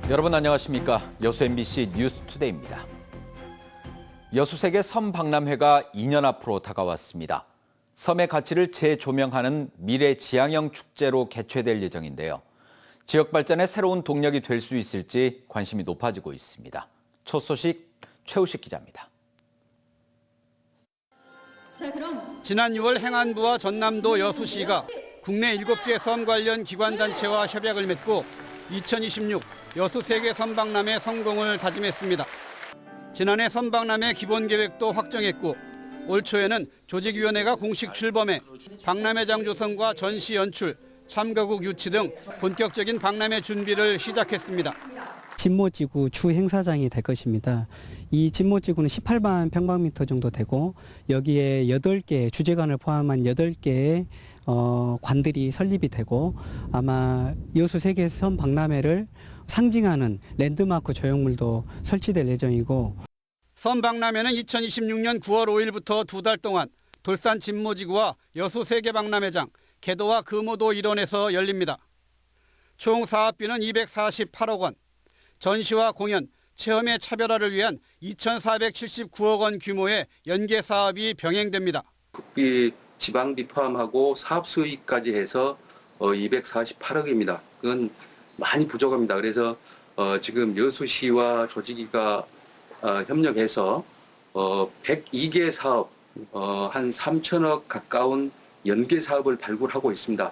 여러분 안녕하십니까? 여수 MBC 뉴스투데이입니다. 여수세계 섬박람회가 2년 앞으로 다가왔습니다. 섬의 가치를 재조명하는 미래지향형 축제로 개최될 예정인데요. 지역 발전에 새로운 동력이 될 수 있을지 관심이 높아지고 있습니다. 첫 소식 최우식 기자입니다. 지난 6월 행안부와 전남도 여수시가 국내 7개 섬 관련 기관단체와 협약을 맺고 2026 여수세계 섬박람회 성공을 다짐했습니다. 지난해 섬박람회 기본계획도 확정했고 올 초에는 조직위원회가 공식 출범해 박람회장 조성과 전시 연출, 참가국 유치 등 본격적인 박람회 준비를 시작했습니다. 진모지구 주 행사장이 될 것입니다. 이 진모지구는 18만 평방미터 정도 되고 여기에 8개 주제관을 포함한 8개의 관들이 설립이 되고 아마 여수 세계섬 박람회를 상징하는 랜드마크 조형물도 설치될 예정이고 섬박람회는 2026년 9월 5일부터 2달 동안 돌산 진모지구와 여수 세계박람회장, 개도와 금오도 일원에서 열립니다. 총 사업비는 248억 원, 전시와 공연, 체험의 차별화를 위한 2,479억 원 규모의 연계 사업이 병행됩니다. 국비, 지방비 포함하고 사업 수익까지 해서 248억입니다. 그건 많이 부족합니다. 그래서 지금 여수시와 조직위가 협력해서 102개 사업, 한 3천억 가까운 연계 사업을 발굴하고 있습니다.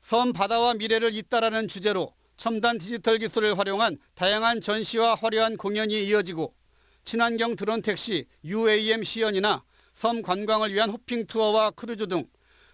섬 바다와 미래를 잇따라는 주제로 첨단 디지털 기술을 활용한 다양한 전시와 화려한 공연이 이어지고 친환경 드론 택시, UAM 시연이나 섬 관광을 위한 호핑 투어와 크루즈 등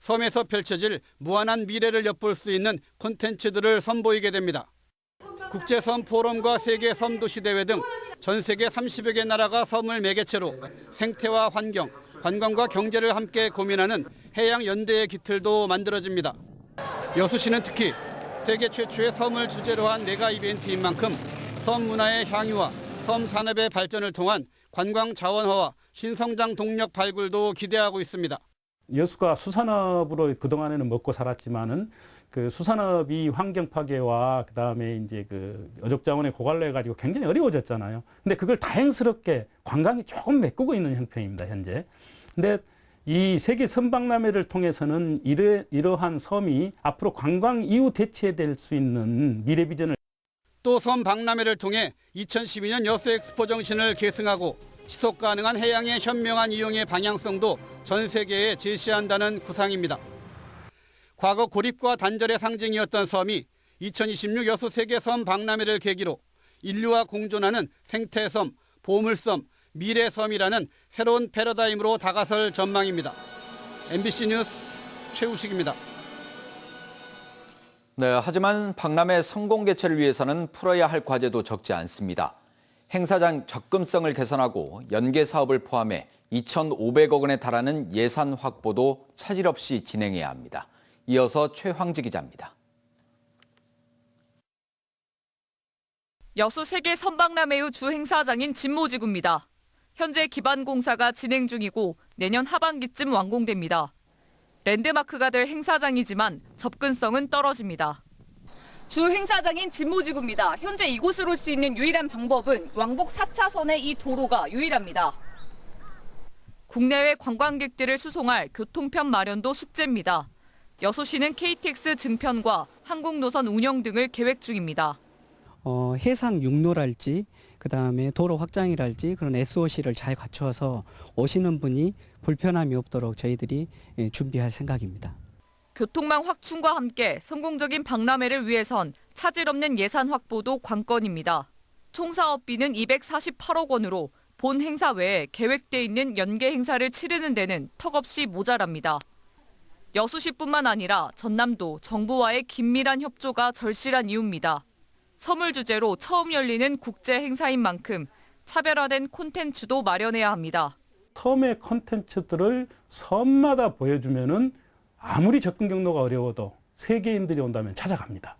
섬에서 펼쳐질 무한한 미래를 엿볼 수 있는 콘텐츠들을 선보이게 됩니다. 국제섬 포럼과 세계 섬도시 대회 등 전 세계 30여 개 나라가 섬을 매개체로 생태와 환경, 관광과 경제를 함께 고민하는 해양 연대의 기틀도 만들어집니다. 여수시는 특히 세계 최초의 섬을 주제로 한 메가 이벤트인 만큼 섬 문화의 향유와 섬 산업의 발전을 통한 관광 자원화와 신성장 동력 발굴도 기대하고 있습니다. 여수가 수산업으로 그동안에는 먹고 살았지만은 그 수산업이 환경 파괴와 그다음에 이제 그 어족 자원의 고갈로 해가지고 굉장히 어려워졌잖아요. 근데 그걸 다행스럽게 관광이 조금 메꾸고 있는 형편입니다, 현재. 근데 이 세계 섬박람회를 통해서는 이러한 섬이 앞으로 관광 이후 대체될 수 있는 미래 비전을 또 섬 박람회를 통해 2012년 여수 엑스포 정신을 계승하고 지속 가능한 해양의 현명한 이용의 방향성도 전 세계에 제시한다는 구상입니다. 과거 고립과 단절의 상징이었던 섬이 2026 여수 세계섬 박람회를 계기로 인류와 공존하는 생태섬, 보물섬, 미래섬이라는 새로운 패러다임으로 다가설 전망입니다. MBC 뉴스 최우식입니다. 네, 하지만 박람회 성공 개최를 위해서는 풀어야 할 과제도 적지 않습니다. 행사장 접근성을 개선하고 연계 사업을 포함해 2,500억 원에 달하는 예산 확보도 차질 없이 진행해야 합니다. 이어서 최황지 기자입니다. 여수 세계 섬박람회의 주 행사장인 진모지구입니다. 현재 기반 공사가 진행 중이고 내년 하반기쯤 완공됩니다. 랜드마크가 될 행사장이지만 접근성은 떨어집니다. 주 행사장인 진모지구입니다. 현재 이곳으로 올 수 있는 유일한 방법은 왕복 4차선의 이 도로가 유일합니다. 국내외 관광객들을 수송할 교통편 마련도 숙제입니다. 여수시는 KTX 증편과 항공노선 운영 등을 계획 중입니다. 해상 육로랄지 그다음에 도로 확장이랄지 그런 SOC를 잘 갖춰서 오시는 분이 불편함이 없도록 저희들이 준비할 생각입니다. 교통망 확충과 함께 성공적인 박람회를 위해선 차질 없는 예산 확보도 관건입니다. 총 사업비는 248억 원으로 본 행사 외에 계획돼 있는 연계 행사를 치르는 데는 턱없이 모자랍니다. 여수시뿐만 아니라 전남도 정부와의 긴밀한 협조가 절실한 이유입니다. 섬을 주제로 처음 열리는 국제 행사인 만큼 차별화된 콘텐츠도 마련해야 합니다. 섬의 콘텐츠들을 섬마다 보여주면은 아무리 접근 경로가 어려워도 세계인들이 온다면 찾아갑니다.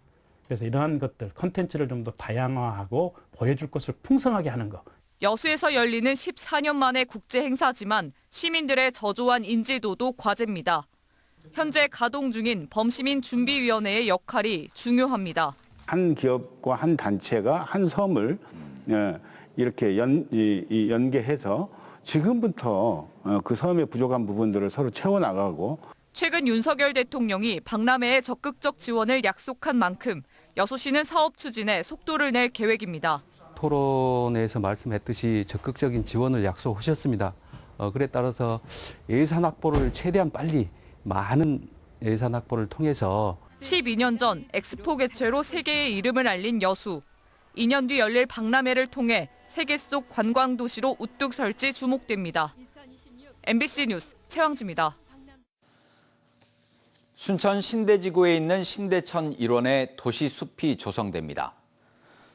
그래서 이러한 것들, 콘텐츠를 좀 더 다양화하고 보여줄 것을 풍성하게 하는 것. 여수에서 열리는 14년 만의 국제 행사지만 시민들의 저조한 인지도도 과제입니다. 현재 가동 중인 범시민 준비위원회의 역할이 중요합니다. 한 기업과 한 단체가 한 섬을 이렇게 연계해서 지금부터 그 섬의 부족한 부분들을 서로 채워나가고 최근 윤석열 대통령이 박람회에 적극적 지원을 약속한 만큼 여수시는 사업 추진에 속도를 낼 계획입니다. 토론회에서 말씀했듯이 적극적인 지원을 약속하셨습니다. 그에 따라서 예산 확보를 최대한 빨리 많은 예산 확보를 통해서 12년 전 엑스포 개최로 세계의 이름을 알린 여수. 2년 뒤 열릴 박람회를 통해 세계 속 관광 도시로 우뚝 설지 주목됩니다. MBC 뉴스 최왕지입니다. 순천 신대지구에 있는 신대천 일원에 도시숲이 조성됩니다.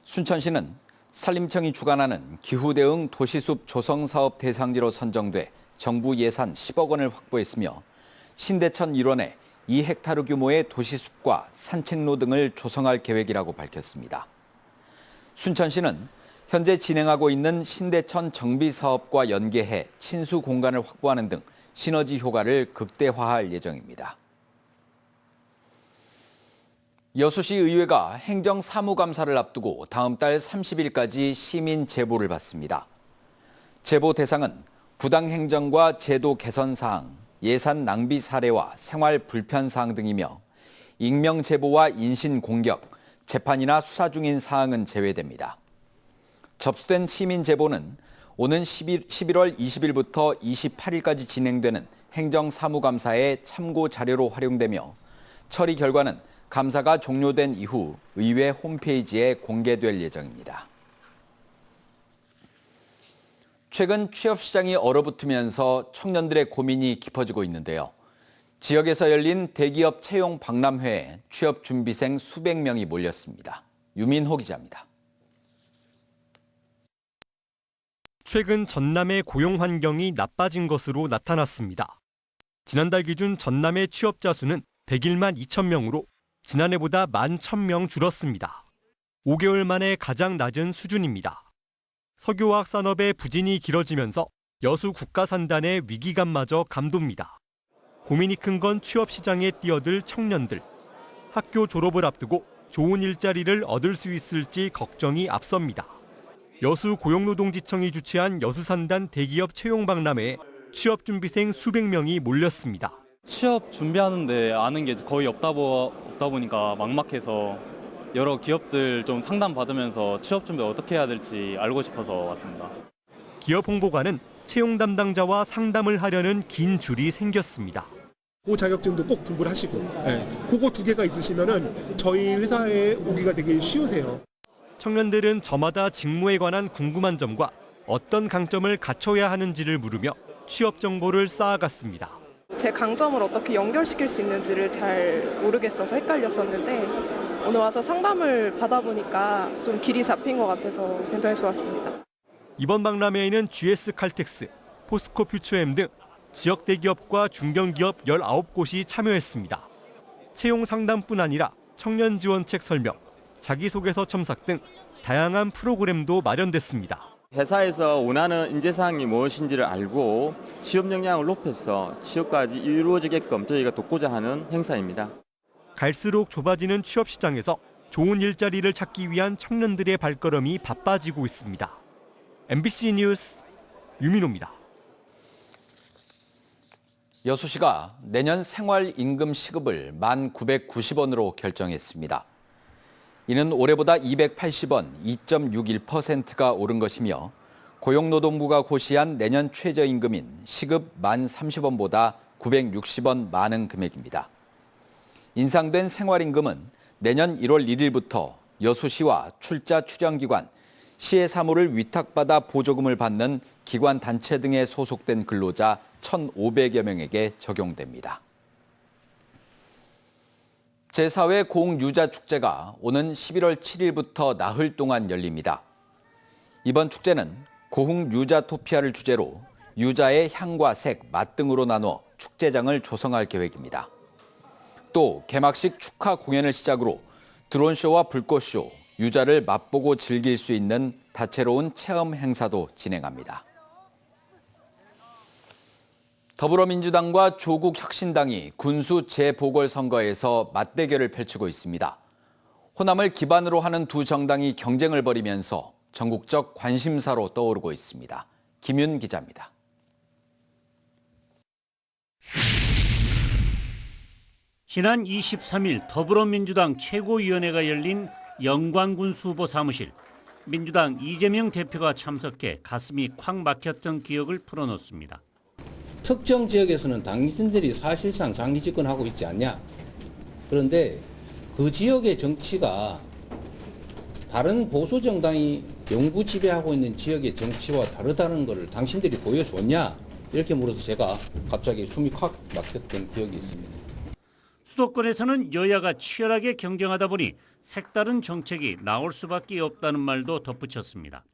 순천시는 산림청이 주관하는 기후대응 도시숲 조성사업 대상지로 선정돼 정부 예산 10억 원을 확보했으며 신대천 일원에 2헥타르 규모의 도시숲과 산책로 등을 조성할 계획이라고 밝혔습니다. 순천시는 현재 진행하고 있는 신대천 정비 사업과 연계해 친수 공간을 확보하는 등 시너지 효과를 극대화할 예정입니다. 여수시 의회가 행정사무감사를 앞두고 다음 달 30일까지 시민 제보를 받습니다. 제보 대상은 부당행정과 제도 개선 사항, 예산 낭비 사례와 생활 불편 사항 등이며 익명 제보와 인신 공격, 재판이나 수사 중인 사항은 제외됩니다. 접수된 시민 제보는 오는 11월 20일부터 28일까지 진행되는 행정사무감사의 참고 자료로 활용되며 처리 결과는 감사가 종료된 이후 의회 홈페이지에 공개될 예정입니다. 최근 취업 시장이 얼어붙으면서 청년들의 고민이 깊어지고 있는데요. 지역에서 열린 대기업 채용 박람회에 취업 준비생 수백 명이 몰렸습니다. 유민호 기자입니다. 최근 전남의 고용 환경이 나빠진 것으로 나타났습니다. 지난달 기준 전남의 취업자 수는 101만 2천 명으로 지난해보다 11,000명 줄었습니다. 5개월 만에 가장 낮은 수준입니다. 석유화학 산업의 부진이 길어지면서 여수 국가산단의 위기감마저 감돕니다. 고민이 큰 건 취업 시장에 뛰어들 청년들. 학교 졸업을 앞두고 좋은 일자리를 얻을 수 있을지 걱정이 앞섭니다. 여수 고용노동지청이 주최한 여수산단 대기업 채용박람회에 취업준비생 수백 명이 몰렸습니다. 취업 준비하는데 아는 게 거의 없다 보니까 막막해서 여러 기업들 좀 상담 받으면서 취업 준비 어떻게 해야 될지 알고 싶어서 왔습니다. 기업 홍보관은 채용 담당자와 상담을 하려는 긴 줄이 생겼습니다. 그 자격증도 꼭 공부를 하시고 그거 2개가 있으시면은 저희 회사에 오기가 되게 쉬우세요. 청년들은 저마다 직무에 관한 궁금한 점과 어떤 강점을 갖춰야 하는지를 물으며 취업 정보를 쌓아갔습니다. 제 강점을 어떻게 연결시킬 수 있는지를 잘 모르겠어서 헷갈렸었는데 오늘 와서 상담을 받아보니까 좀 길이 잡힌 것 같아서 굉장히 좋았습니다. 이번 박람회에는 GS 칼텍스, 포스코 퓨처엠 등 지역 대기업과 중견기업 19곳이 참여했습니다. 채용 상담뿐 아니라 청년 지원책 설명, 자기소개서 첨삭 등 다양한 프로그램도 마련됐습니다. 회사에서 원하는 인재사항이 무엇인지를 알고 취업 역량을 높여서 취업까지 이루어지게끔 저희가 돕고자 하는 행사입니다. 갈수록 좁아지는 취업 시장에서 좋은 일자리를 찾기 위한 청년들의 발걸음이 바빠지고 있습니다. MBC 뉴스 유민호입니다. 여수시가 내년 생활임금 시급을 1,990원으로 결정했습니다. 이는 올해보다 280원, 2.61%가 오른 것이며 고용노동부가 고시한 내년 최저임금인 시급 1,030원보다 960원 많은 금액입니다. 인상된 생활임금은 내년 1월 1일부터 여수시와 출자 출연기관, 시의 사무를 위탁받아 보조금을 받는 기관 단체 등에 소속된 근로자 1,500여 명에게 적용됩니다. 제4회 고흥유자축제가 오는 11월 7일부터 나흘 동안 열립니다. 이번 축제는 고흥유자토피아를 주제로 유자의 향과 색, 맛 등으로 나눠 축제장을 조성할 계획입니다. 또 개막식 축하 공연을 시작으로 드론쇼와 불꽃쇼, 유자를 맛보고 즐길 수 있는 다채로운 체험 행사도 진행합니다. 더불어민주당과 조국혁신당이 군수 재보궐선거에서 맞대결을 펼치고 있습니다. 호남을 기반으로 하는 두 정당이 경쟁을 벌이면서 전국적 관심사로 떠오르고 있습니다. 김윤 기자입니다. 지난 23일 더불어민주당 최고위원회가 열린 영광군수 후보 사무실. 민주당 이재명 대표가 참석해 가슴이 콱 막혔던 기억을 풀어놓습니다. 특정 지역에서는 당신들이 사실상 장기 집권하고 있지 않냐. 그런데 그 지역의 정치가 다른 보수 정당이 영구 지배하고 있는 지역의 정치와 다르다는 것을 당신들이 보여줬냐. 이렇게 물어서 제가 갑자기 숨이 콱 막혔던 기억이 있습니다. 수도권에서는 여야가 치열하게 경쟁하다 보니 색다른 정책이 나올 수밖에 없다는 말도 덧붙였습니다.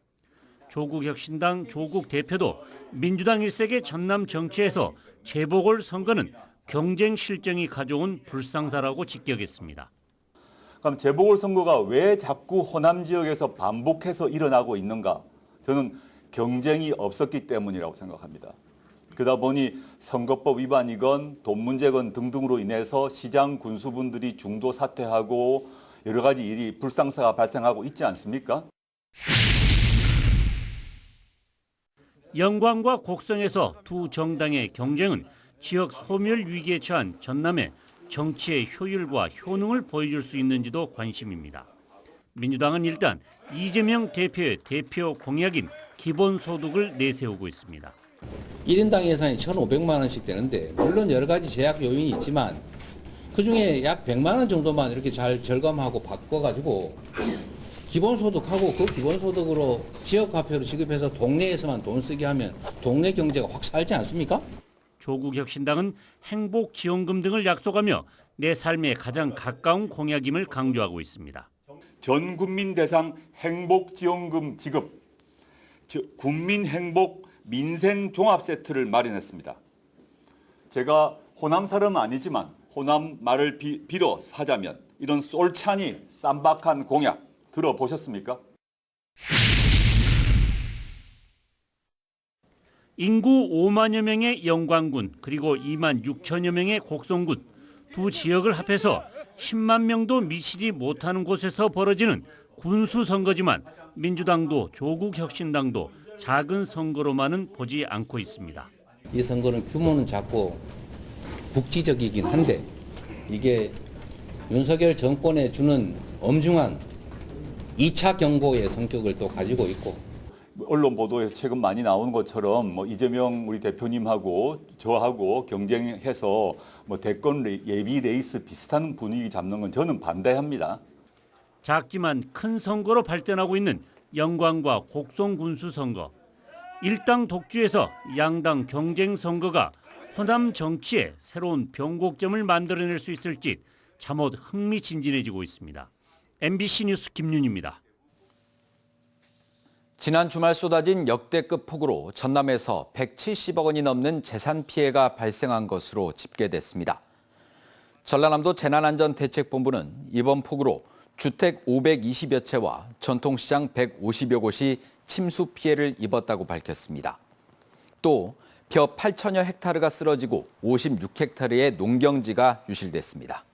조국혁신당 조국 대표도 민주당 일색의 전남 정치에서 재보궐선거는 경쟁 실정이 가져온 불상사라고 직격했습니다. 그럼 재보궐선거가 왜 자꾸 호남 지역에서 반복해서 일어나고 있는가? 저는 경쟁이 없었기 때문이라고 생각합니다. 그러다 보니 선거법 위반이건 돈 문제건 등등으로 인해서 시장 군수분들이 중도 사퇴하고 여러 가지 일이 불상사가 발생하고 있지 않습니까? 영광과 곡성에서 두 정당의 경쟁은 지역 소멸 위기에 처한 전남의 정치의 효율과 효능을 보여줄 수 있는지도 관심입니다. 민주당은 일단 이재명 대표의 대표 공약인 기본소득을 내세우고 있습니다. 1인당 예산이 1,500만 원씩 되는데 물론 여러 가지 제약 요인이 있지만 그중에 약 100만 원 정도만 이렇게 잘 절감하고 바꿔가지고 기본소득하고 그 기본소득으로 지역화폐로 지급해서 동네에서만 돈 쓰게 하면 동네 경제가 확 살지 않습니까? 조국혁신당은 행복지원금 등을 약속하며 내 삶에 가장 가까운 공약임을 강조하고 있습니다. 전 국민 대상 행복지원금 지급, 즉 국민행복 민생종합세트를 마련했습니다. 제가 호남 사람은 아니지만 호남 말을 빌어 하자면 이런 솔찬히 쌈박한 공약 들어보셨습니까? 인구 5만여 명의 영광군 그리고 2만 6천여 명의 곡성군 두 지역을 합해서 10만 명도 미치지 못하는 곳에서 벌어지는 군수선거지만 민주당도 조국혁신당도 작은 선거로만은 보지 않고 있습니다. 이 선거는 규모는 작고 국지적이긴 한데 이게 윤석열 정권에 주는 엄중한 2차 경고의 성격을 또 가지고 있고 언론 보도에서 최근 많이 나오는 것처럼 이재명 우리 대표님하고 저하고 경쟁해서 대권 예비 레이스 비슷한 분위기 잡는 건 저는 반대합니다. 작지만 큰 선거로 발전하고 있는 영광과 곡성 군수 선거. 일당 독주에서 양당 경쟁 선거가 호남 정치에 새로운 변곡점을 만들어낼 수 있을지 잠옷 흥미진진해지고 있습니다. MBC 뉴스 김윤입니다. 지난 주말 쏟아진 역대급 폭우로 전남에서 170억 원이 넘는 재산 피해가 발생한 것으로 집계됐습니다. 전라남도 재난안전대책본부는 이번 폭우로 주택 520여 채와 전통시장 150여 곳이 침수 피해를 입었다고 밝혔습니다. 또 벼 8천여 헥타르가 쓰러지고 56헥타르의 농경지가 유실됐습니다.